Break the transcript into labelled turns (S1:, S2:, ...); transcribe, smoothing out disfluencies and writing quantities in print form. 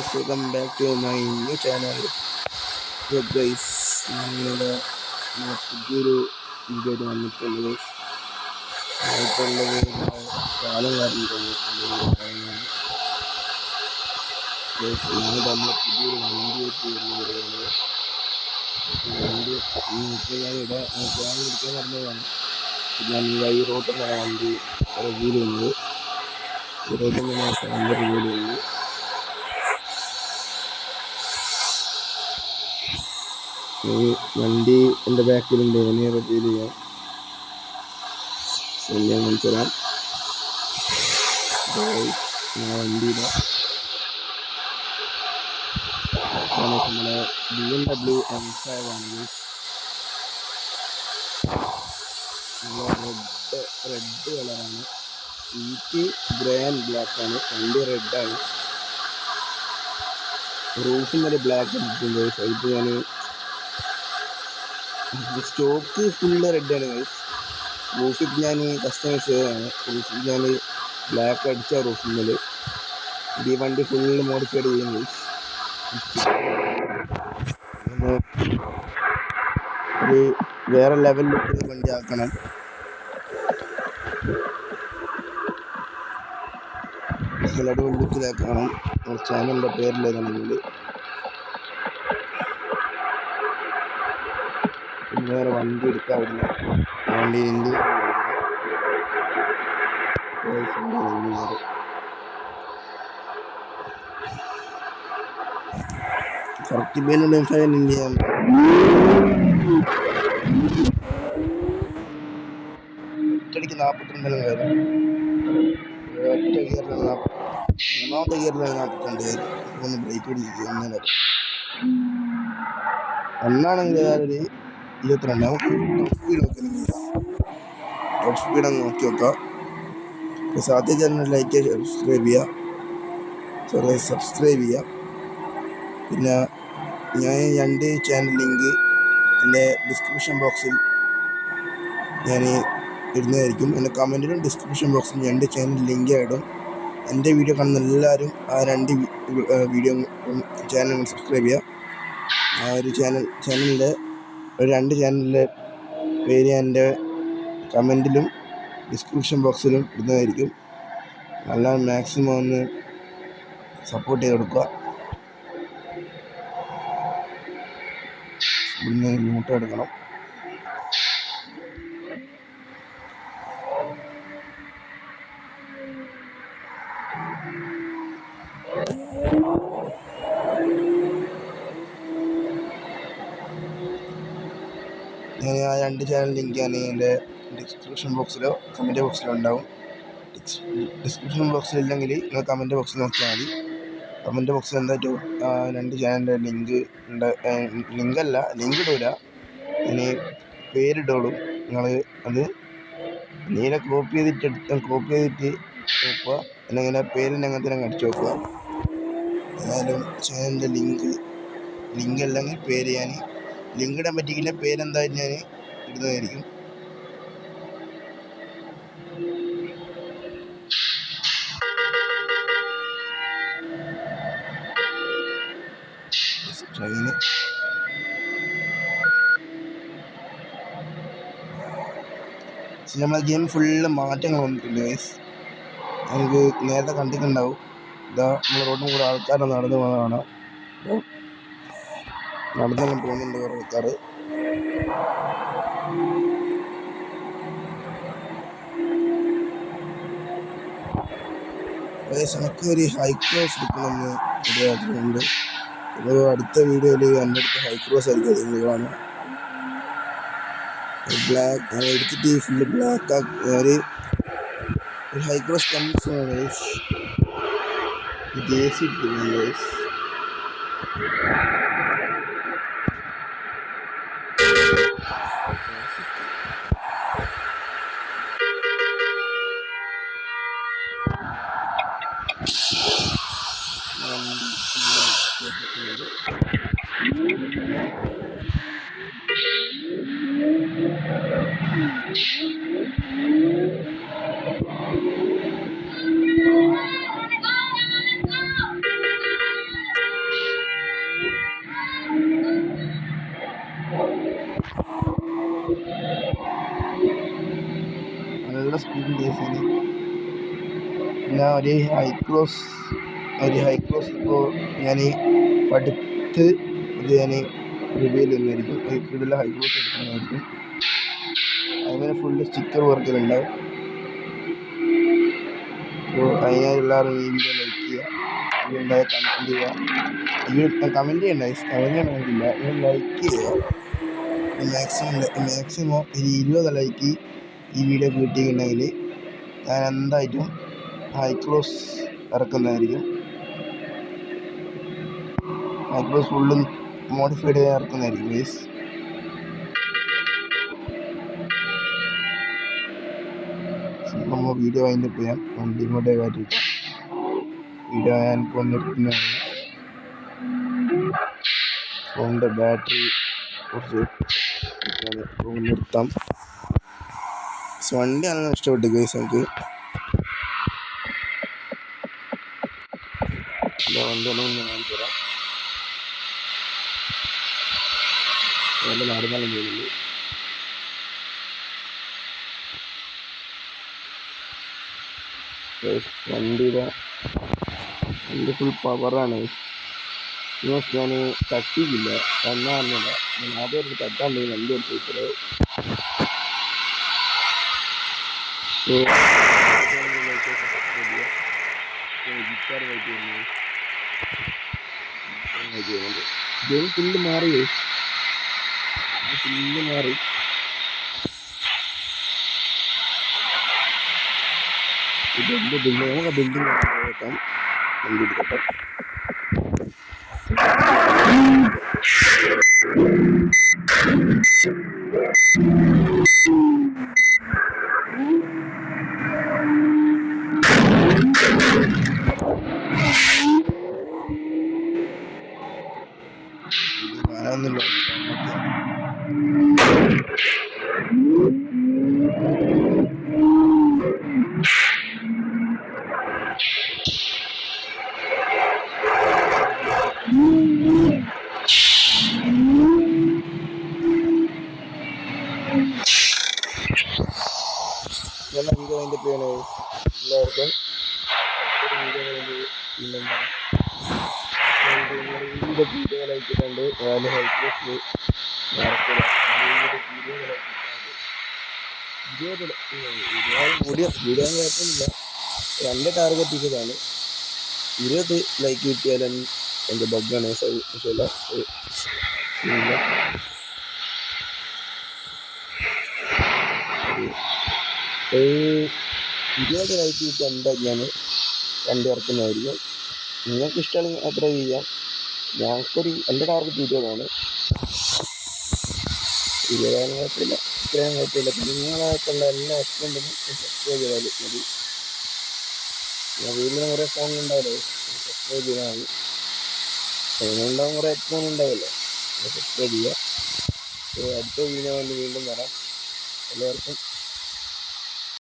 S1: guys, welcome back to my new channel. So guys, ഞാനിവിടെ പുതിയൊരു video ആയിട്ട് വന്നിട്ടുള്ളത് ആയിട്ടുള്ളത് കാലം കാരണമാണ്. ഞാനിത് നമ്മളെ പുതിയൊരു വണ്ടിയായിട്ട് വരുന്നത് വണ്ടി ഞാനിവിടെ വാങ്ങി എടുക്കാൻ പറഞ്ഞതാണ്. ഞാൻ ഈ റോട്ടിലാണ് വണ്ടി റിവ്യൂ ചെയ്യുന്നത്. ഈ റോട്ടിൽ നിന്നാണ് വണ്ടി റിവ്യൂ ചെയ്യുന്നത്. വണ്ടി എൻ്റെ ബാക്കിലുണ്ട്, എന്നെ റിവ്യൂ ചെയ്യാം. ഞാൻ കാണിച്ചു തരാം. വണ്ടിയുടെ നമ്മളെ BMW M5 ആണ്. റെഡ് കളറാണ്. സീറ്റ് ഗ്രേ ആൻഡ് ബ്ലാക്ക് ആണ്. വണ്ടി റെഡാണ്. റൂഫിൽ വരെ ബ്ലാക്ക് ഇട്ടിട്ടുണ്ട്. സൈഡ് ഞാൻ സ്റ്റോക്ക് ഫുള്ള് റെഡാണ് ഗൈസ്. റൂഫിൽ ഞാൻ കസ്റ്റമൈസ് ചെയ്തതാണ്. റൂഫിൽ ഞാൻ ബ്ലാക്ക് അടിച്ച റൂഫിൽ ഈ വണ്ടി ഫുള്ള് മോഡിഫൈഡ് ചെയ്യുന്നു. ഒരു വേറെ ലെവൽ ലുക്കിൽ വണ്ടി ആക്കണം. അടിപൊളി ലുക്കിലാക്കണം. ചാനലിൻ്റെ പേരിലേതാണെങ്കിൽ വേറെ വണ്ടി എടുക്കാൻ അവിടുന്ന് വണ്ടി കറക്റ്റ് പേരുള്ള ഇന്ത്യ ഒറ്റടിക്ക് 42 കയറും. ഒറ്റ ഗിയറിൽ മൂന്നാമത്തെ ഗിയറിലാണ് 42 കയറും. ഒന്ന് ബ്രേക്ക് പിടിക്കുക ഒന്നേ ഒന്നാണെങ്കിൽ ഒരു 22. നമുക്ക് ടോപ്പ് സ്പീഡ് നോക്കണമെങ്കിൽ ടോപ്പ് സ്പീഡ് അങ്ങ് നോക്കി നോക്കാം. സാധ്യത ചാനൽ ലൈക്ക് സബ്സ്ക്രൈബ് ചെയ്യുക. പിന്നെ ഞാൻ 2 ചാനൽ ലിങ്ക് എൻ്റെ ഡിസ്ക്രിപ്ഷൻ ബോക്സിൽ ഞാൻ ഇടുന്നതായിരിക്കും. എൻ്റെ കമൻറ്റിലും ഡിസ്ക്രിപ്ഷൻ ബോക്സിൽ 2 ചാനൽ ലിങ്ക് ഇടും. എൻ്റെ വീഡിയോ കാണുന്ന എല്ലാവരും ആ 2 വീഡിയോ ചാനൽ സബ്സ്ക്രൈബ് ചെയ്യുക. ആ ഒരു ചാനലിൻ്റെ 2 ചാനലിൻ്റെ പേര് ഞാൻ എൻ്റെ കമൻറ്റിലും ഡിസ്ക്രിപ്ഷൻ ബോക്സിലും ഇടുന്നതായിരിക്കും. നല്ല മാക്സിമം ഒന്ന് സപ്പോർട്ട് ചെയ്ത് കൊടുക്കുക. ഇവിടുന്ന് മ്യൂട്ട് എടുക്കണം. ഞാൻ ആ 2 ചാനൽ ലിങ്ക് ഞാൻ എൻ്റെ ഡിസ്ക്രിപ്ഷൻ ബോക്സിലോ കമൻറ്റ് ബോക്സിലോ ഉണ്ടാവും. ഡിസ്ക്രിപ്ഷൻ ബോക്സിലില്ലെങ്കിൽ നിങ്ങൾ കമൻറ്റ് ബോക്സിൽ നോക്കിയാൽ മതി. കമൻറ്റ് ബോക്സിൽ എന്തായിട്ടും 2 ചാനലിൻ്റെ ലിങ്ക് ഇടൂല, ഇനി പേരിട്ടോളൂ. നിങ്ങൾ അത് നീല കോപ്പി ചെയ്തിട്ട് നോക്കുക. അല്ലെങ്കിൽ പേരിൻ്റെ അങ്ങനത്തെ അടിച്ചു നോക്കുക. ഏതായാലും ചാനലിൻ്റെ ലിങ്ക് അല്ലെങ്കിൽ പേര് ഞാൻ ലിങ്ക് ഇടാൻ പറ്റിയില്ല. പേരെന്തായാലും ഞാൻ ഇടുന്നതായിരിക്കും. നമ്മളെ ഗെയിം ഫുള്ള് മാറ്റങ്ങൾ വന്നിട്ടുണ്ട് ഗൈസ്. നമുക്ക് നേരത്തെ കണ്ടിട്ടുണ്ടാവും. ഇതാ നമ്മൾ റോഡിൽ കൂടെ ആൾക്കാരെ നടന്നു പോകുന്നതാണ്. നടന്നെല്ലാം പോകുന്നുണ്ട് കുറേ ആൾക്കാർ. എനിക്ക് ഒരു ഹൈ ക്രോസ് എടുക്കണമെന്ന് ഒരു ആഗ്രഹമുണ്ട്. ഇപ്പോൾ അടുത്ത വീഡിയോയിൽ എൻ്റെ അടുത്ത് ഹൈ ക്രോസ് ആയിരിക്കും അത് നിങ്ങൾ കാണുക. ബ്ലാക്ക് എടുത്തിട്ട് ഫുള്ള് ബ്ലാക്ക് ഒരു ഹൈ ക്രോസ് കമ്മിങ്സാണ് ജേഴ്സി ഇട്ടിട്ടുണ്ട്. നല്ല സ്പീഡ് കേസിന്. പിന്നെ ഒരു ഹൈ ക്ലോസ് ഇപ്പോൾ ഞാൻ പഠിത്ത് അത് ഞാൻ റിവ്യൂ ചെയ്യുന്നതായിരിക്കും. ഇതിലുള്ള ഹൈ ക്ലോസ് എടുക്കുന്നതായിരിക്കും. അങ്ങനെ ഫുള്ള് സ്റ്റിക്കർ വർക്കിലുണ്ടാവും. അപ്പോൾ അതിനെല്ലാവരും ഈ വീഡിയോ ലൈക്ക് ചെയ്യുക, ഉണ്ടായ കമൻറ്റ് ചെയ്യുക. കമൻറ്റ് ചെയ്യണ്ട, കമൻറ്റ് ചെയ്യണമെന്നില്ല, നിങ്ങൾ ലൈക്ക് ചെയ്യുക. മാക്സിമം ഒരു 20 ലൈക്ക് ഈ വീഡിയോ കിട്ടിയിട്ടുണ്ടെങ്കിൽ ഞാൻ എന്തായിട്ടും ഹൈ ക്ലോസ് ഇറക്കുന്നതായിരിക്കും. ഹൈ ക്ലോസ് ഫുള്ളും മോഡിഫൈഡ് ചെയ്യാൻ ഇറക്കുന്നതായിരിക്കും ഗൈസ്. നമ്മൾ വീഡിയോ അതിൻ്റെ ചെയ്യാം. വണ്ടി ഇങ്ങോട്ടേ കാറ്റിട്ട് വീഡിയോ ഞാൻ ഇപ്പോൾ നിർത്തുന്നതാണ്. ഫോണിൻ്റെ ബാറ്ററി കുറച്ച് നിർത്താം. വണ്ടിയാണ് ഇഷ്ടപ്പെട്ടു ഗൈസ്. എനിക്ക് വണ്ടിയൊന്നും കാണിച്ചു തരാം. നല്ല നടന്നാലും ചെയ്യുന്നുണ്ട്. വണ്ടി ഫുൾ പവറാണ്. ഞാൻ തട്ടിയില്ല, തന്നാന്നില്ല. ഞാൻ ആദ്യം ഒരു തട്ടാണ്ട് വണ്ടി എടുത്തിട്ട് ഗിറ്റാർ ഗെയിം ഫുള്ള് മാറി. നമുക്ക് ബിൽഡിംഗ് നോക്കാം. വണ്ടി എടുക്കട്ടെ. കാണാനൊന്നുമില്ല. നല്ല വീഡിയോ അതിൻ്റെ പേര് എല്ലാവർക്കും വീഡിയോ ലൈക്കിട്ടുണ്ട്. വീഡിയോ കുഴപ്പമൊന്നുമില്ല. എൻ്റെ ടാർഗറ്റ് ഇതാണ്. 20 ലൈക്ക് കിട്ടിയാലും എൻ്റെ ബഗ്ഗാണ്. ഇല്ല 20 ലൈക്ക് കിട്ടിയാൽ എന്തായാലും ഞാൻ വണ്ടി ഇറക്കുന്നതായിരിക്കും. നിങ്ങൾക്ക് ഇഷ്ടമാണെങ്കിൽ അത്ര ചെയ്യാം. എൻ്റെ ടാർഗറ്റ് 20ആണ്. 20 കുഴപ്പമില്ല, ഇത്രയും കുഴപ്പമില്ല. നിങ്ങളായിട്ടുള്ള എല്ലാ അക്കൗണ്ടിനും സബ്സ്ക്രൈബ് ചെയ്താൽ മതി. വീട്ടിൽ കുറേ ഫോണുണ്ടാവില്ലേ, സബ്സ്ക്രൈബ് ചെയ്താൽ മതി. ഫോണുണ്ടാവും, കുറേ അക്കൗണ്ട് ഉണ്ടാവില്ലേ, സബ്സ്ക്രൈബ് ചെയ്യുക. അടുത്ത വീഡിയോ വീണ്ടും വരാം. എല്ലാവർക്കും